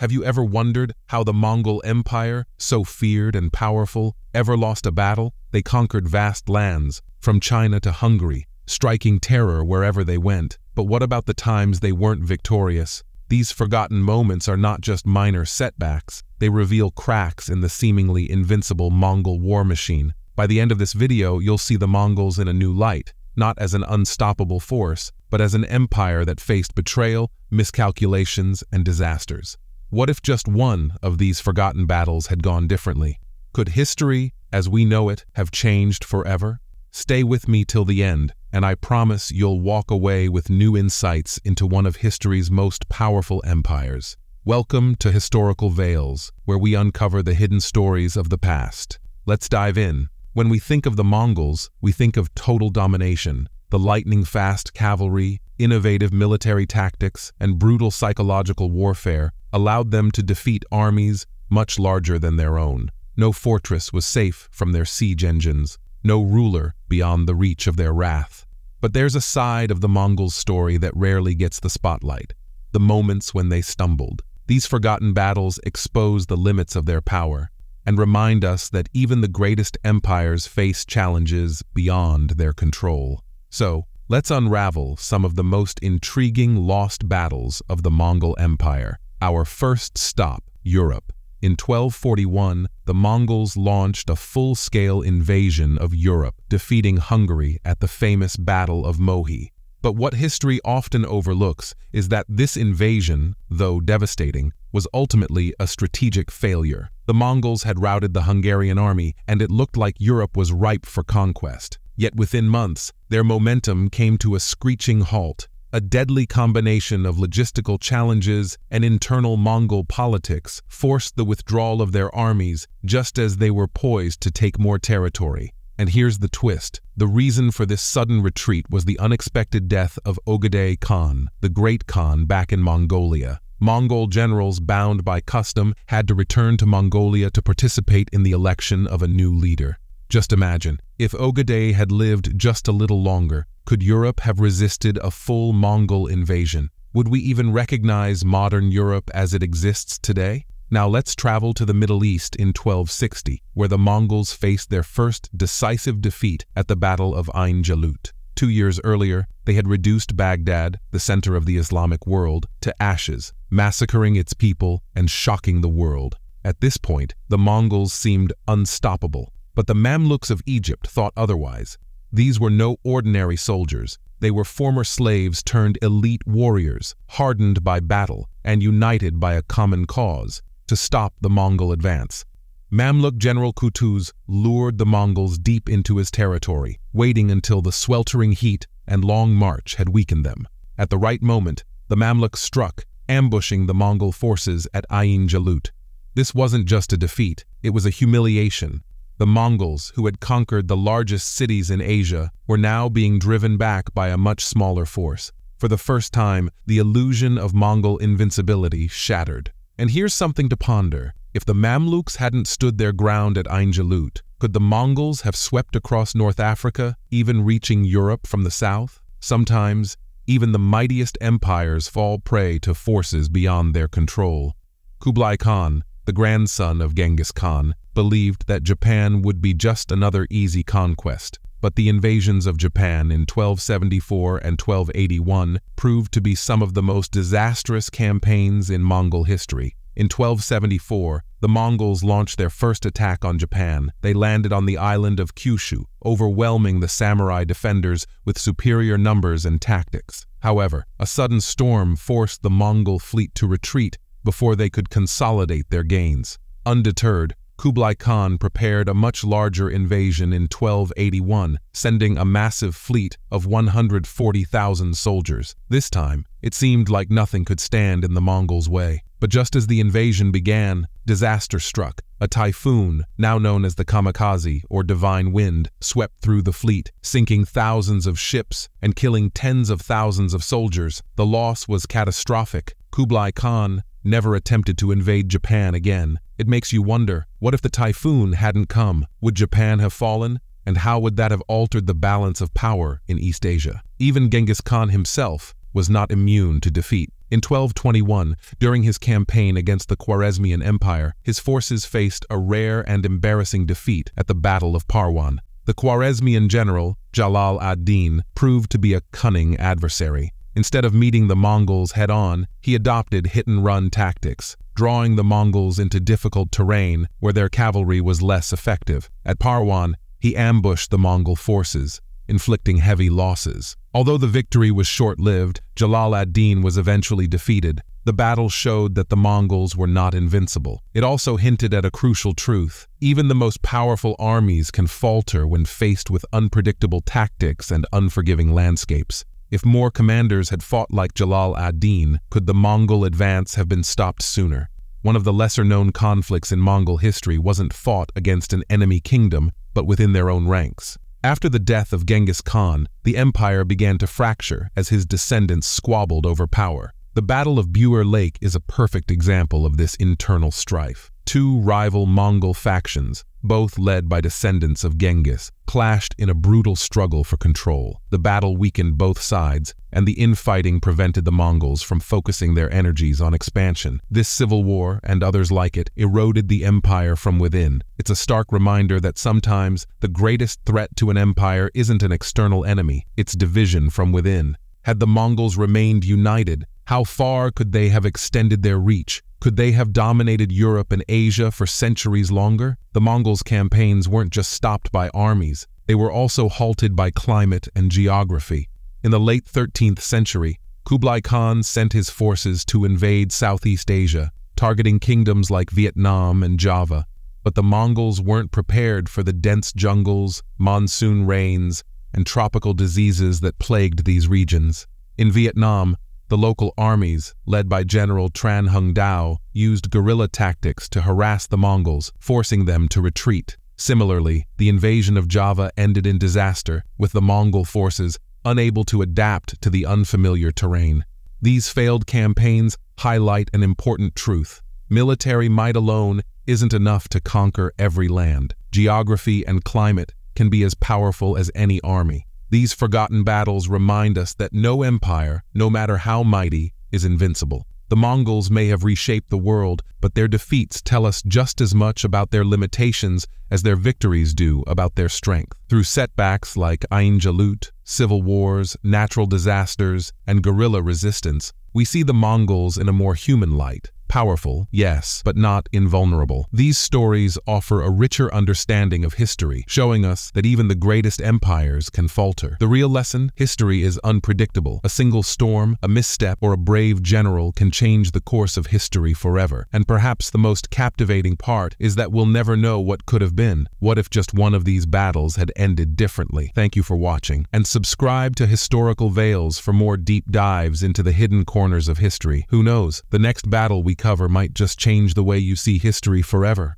Have you ever wondered how the Mongol Empire, so feared and powerful, ever lost a battle? They conquered vast lands, from China to Hungary, striking terror wherever they went. But what about the times they weren't victorious? These forgotten moments are not just minor setbacks. They reveal cracks in the seemingly invincible Mongol war machine. By the end of this video, you'll see the Mongols in a new light, not as an unstoppable force, but as an empire that faced betrayal, miscalculations, and disasters. What if just one of these forgotten battles had gone differently? Could history, as we know it, have changed forever? Stay with me till the end, and I promise you'll walk away with new insights into one of history's most powerful empires. Welcome to Historical Veils, where we uncover the hidden stories of the past. Let's dive in. When we think of the Mongols, we think of total domination. The lightning-fast cavalry, innovative military tactics, and brutal psychological warfare allowed them to defeat armies much larger than their own. No fortress was safe from their siege engines, no ruler beyond the reach of their wrath. But there's a side of the Mongols' story that rarely gets the spotlight: the moments when they stumbled. These forgotten battles expose the limits of their power and remind us that even the greatest empires face challenges beyond their control. So, let's unravel some of the most intriguing lost battles of the Mongol Empire. Our first stop, Europe. In 1241, the Mongols launched a full-scale invasion of Europe, defeating Hungary at the famous Battle of Mohi. But what history often overlooks is that this invasion, though devastating, was ultimately a strategic failure. The Mongols had routed the Hungarian army, and it looked like Europe was ripe for conquest. Yet within months, their momentum came to a screeching halt. A deadly combination of logistical challenges and internal Mongol politics forced the withdrawal of their armies just as they were poised to take more territory. And here's the twist. The reason for this sudden retreat was the unexpected death of Genghis Khan, the Great Khan, back in Mongolia. Mongol generals bound by custom had to return to Mongolia to participate in the election of a new leader. Just imagine, if Genghis had lived just a little longer, could Europe have resisted a full Mongol invasion? Would we even recognize modern Europe as it exists today? Now let's travel to the Middle East in 1260, where the Mongols faced their first decisive defeat at the Battle of Ain Jalut. 2 years earlier, they had reduced Baghdad, the center of the Islamic world, to ashes, massacring its people and shocking the world. At this point, the Mongols seemed unstoppable. But the Mamluks of Egypt thought otherwise. These were no ordinary soldiers. They were former slaves turned elite warriors, hardened by battle and united by a common cause: to stop the Mongol advance. Mamluk General Kutuz lured the Mongols deep into his territory, waiting until the sweltering heat and long march had weakened them. At the right moment, the Mamluks struck, ambushing the Mongol forces at Ain Jalut. This wasn't just a defeat, it was a humiliation. The Mongols, who had conquered the largest cities in Asia, were now being driven back by a much smaller force. For the first time, the illusion of Mongol invincibility shattered. And here's something to ponder. If the Mamluks hadn't stood their ground at Ain Jalut, could the Mongols have swept across North Africa, even reaching Europe from the south? Sometimes, even the mightiest empires fall prey to forces beyond their control. Kublai Khan, the grandson of Genghis Khan, believed that Japan would be just another easy conquest. But the invasions of Japan in 1274 and 1281 proved to be some of the most disastrous campaigns in Mongol history. In 1274, the Mongols launched their first attack on Japan. They landed on the island of Kyushu, overwhelming the samurai defenders with superior numbers and tactics. However, a sudden storm forced the Mongol fleet to retreat before they could consolidate their gains. Undeterred, Kublai Khan prepared a much larger invasion in 1281, sending a massive fleet of 140,000 soldiers. This time, it seemed like nothing could stand in the Mongols' way. But just as the invasion began, disaster struck. A typhoon, now known as the kamikaze or divine wind, swept through the fleet, sinking thousands of ships and killing tens of thousands of soldiers. The loss was catastrophic. Kublai Khan never attempted to invade Japan again. It makes you wonder, what if the typhoon hadn't come? Would Japan have fallen? And how would that have altered the balance of power in East Asia? Even Genghis Khan himself, was not immune to defeat. In 1221, during his campaign against the Khwarezmian Empire, his forces faced a rare and embarrassing defeat at the Battle of Parwan. The Khwarezmian general, Jalal ad-Din, proved to be a cunning adversary. Instead of meeting the Mongols head-on, he adopted hit-and-run tactics, drawing the Mongols into difficult terrain where their cavalry was less effective. At Parwan, he ambushed the Mongol forces, inflicting heavy losses. Although the victory was short-lived, Jalal ad-Din was eventually defeated. The battle showed that the Mongols were not invincible. It also hinted at a crucial truth. Even the most powerful armies can falter when faced with unpredictable tactics and unforgiving landscapes. If more commanders had fought like Jalal ad-Din, could the Mongol advance have been stopped sooner? One of the lesser-known conflicts in Mongol history wasn't fought against an enemy kingdom, but within their own ranks. After the death of Genghis Khan, the empire began to fracture as his descendants squabbled over power. The Battle of Buer Lake is a perfect example of this internal strife. Two rival Mongol factions, both led by descendants of Genghis, clashed in a brutal struggle for control. The battle weakened both sides, and the infighting prevented the Mongols from focusing their energies on expansion. This civil war, and others like it, eroded the empire from within. It's a stark reminder that sometimes the greatest threat to an empire isn't an external enemy, it's division from within. Had the Mongols remained united, how far could they have extended their reach? Could they have dominated Europe and Asia for centuries longer? The Mongols' campaigns weren't just stopped by armies, they were also halted by climate and geography. In the late 13th century, Kublai Khan sent his forces to invade Southeast Asia, targeting kingdoms like Vietnam and Java. But the Mongols weren't prepared for the dense jungles, monsoon rains, and tropical diseases that plagued these regions. In Vietnam, the local armies, led by General Tran Hung Dao, used guerrilla tactics to harass the Mongols, forcing them to retreat. Similarly, the invasion of Java ended in disaster, with the Mongol forces unable to adapt to the unfamiliar terrain. These failed campaigns highlight an important truth. Military might alone isn't enough to conquer every land. Geography and climate can be as powerful as any army. These forgotten battles remind us that no empire, no matter how mighty, is invincible. The Mongols may have reshaped the world, but their defeats tell us just as much about their limitations as their victories do about their strength. Through setbacks like Ain Jalut, civil wars, natural disasters, and guerrilla resistance, we see the Mongols in a more human light. Powerful, yes, but not invulnerable. These stories offer a richer understanding of history, showing us that even the greatest empires can falter. The real lesson? History is unpredictable. A single storm, a misstep, or a brave general can change the course of history forever. And perhaps the most captivating part is that we'll never know what could have been. What if just one of these battles had ended differently? Thank you for watching, and subscribe to Historical Veils for more deep dives into the hidden corners of history. Who knows? The next battle we cover might just change the way you see history forever.